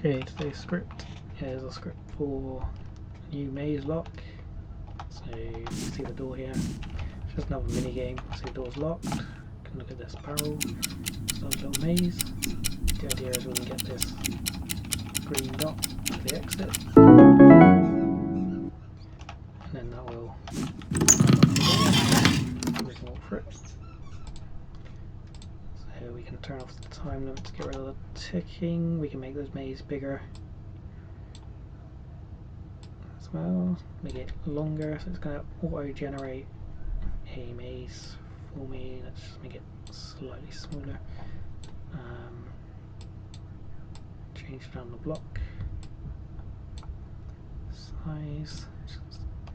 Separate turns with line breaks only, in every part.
Okay, today's script is a script for new maze lock. So you can see the door here. It's just another mini game. See the door's locked. You can look at this barrel. Start a little maze. The idea is we can get this green dot to the exit, and then that will we can walk through it. So we can turn off the time limit to get rid of the ticking. We can make this maze bigger as well, make it longer, so it's going to auto-generate a maze for me. Let's just make it slightly smaller. Change down the block size. Just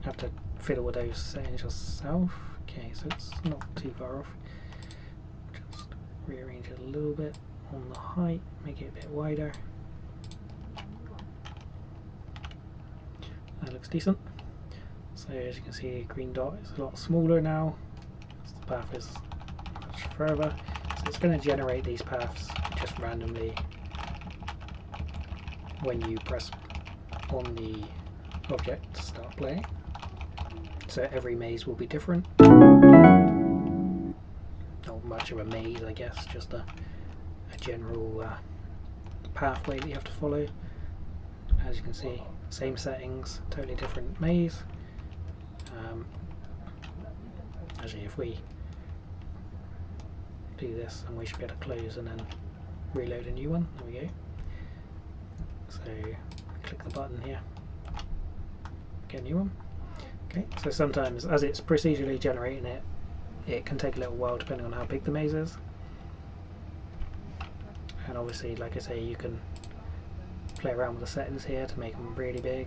have to fiddle with those settings yourself. Okay, so it's not too far off. Just rearrange it a little bit on the height, make it a bit wider. That looks decent. So as you can see, green dot is a lot smaller now. The path is much further. So it's going to generate these paths just randomly when you press on the object to start playing. So every maze will be different. Not much of a maze, I guess, just a general pathway that you have to follow. As you can see, same settings, totally different maze. Actually, if we do this, and we should be able to close and then reload a new one. There we go. So click the button here, get a new one. Okay, so sometimes as it's procedurally generating it, it can take a little while depending on how big the maze is. And obviously, like I say, you can play around with the settings here to make them really big.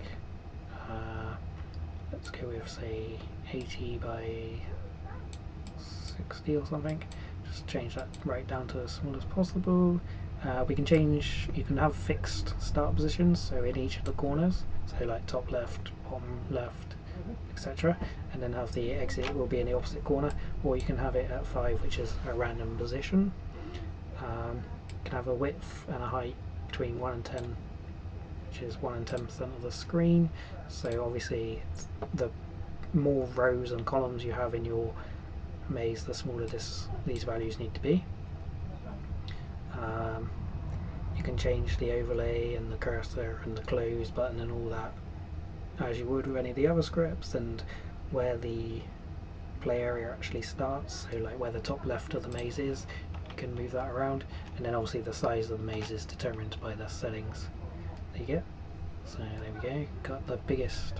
Let's go with, say, 80 by 60 or something. Just change that right down to as small as possible. We can change, you can have fixed start positions, so in each of the corners, so like top left, bottom left, etc. And then have the exit will be in the opposite corner, or you can have it at 5, which is a random position. You can have a width and a height between 1 and 10, which is 1 and 10% of the screen. So obviously the more rows and columns you have in your maze, the smaller these values need to be. You can change the overlay and the cursor and the close button and all that as you would with any of the other scripts, and where the play area actually starts, so like where the top left of the maze is, you can move that around, and then obviously the size of the maze is determined by the settings that you get. So there we go, got the biggest,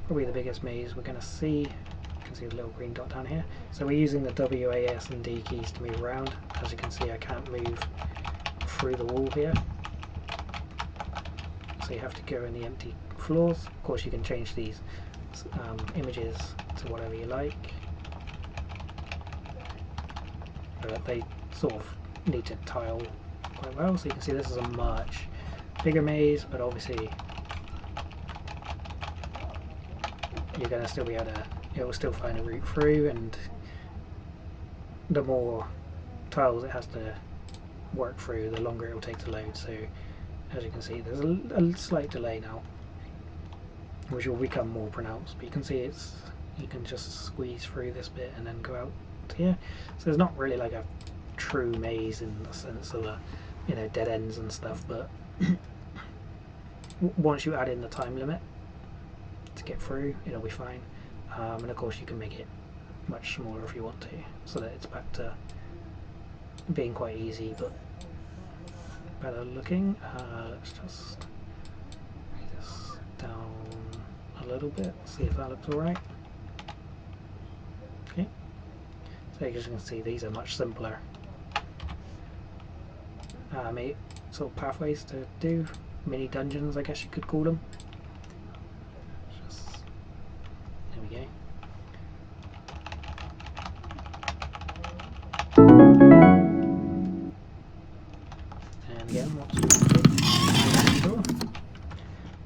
probably the biggest maze we're going to see. You can see the little green dot down here. So we're using the W, A, S and D keys to move around. As you can see, I can't move through the wall here, so you have to go in the empty floors. Of course you can change these images to whatever you like, but they sort of need to tile quite well. So you can see this is a much bigger maze, but obviously you're going to still be able to, it will still find a route through, and the more tiles it has to work through, the longer it will take to load. So as you can see, there's a slight delay now, which will become more pronounced, but you can see it's, you can just squeeze through this bit and then go out to here. So there's not really like a true maze in the sense of a, you know, dead ends and stuff, but once you add in the time limit to get through, it'll be fine. And of course you can make it much smaller if you want to, so that it's back to being quite easy but better looking. Let's just bring this down a little bit, see if that looks alright. Okay, so as you can see, these are much simpler sort of pathways to do, mini dungeons I guess you could call them. Just, there we go. And again,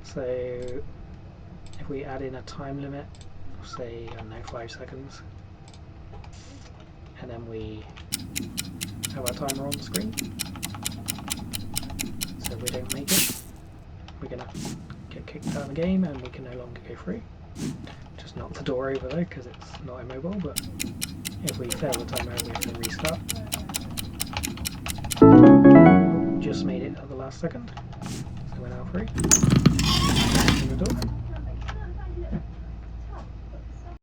so if we add in a time limit, say, I don't know, 5 seconds, and then we have our timer on the screen, so we don't make it, we're going to get kicked out of the game and we can no longer go through. Just knock the door over though because it's not immobile, but if we fail the timer we have to restart. Just made it at the last second, so we're now free.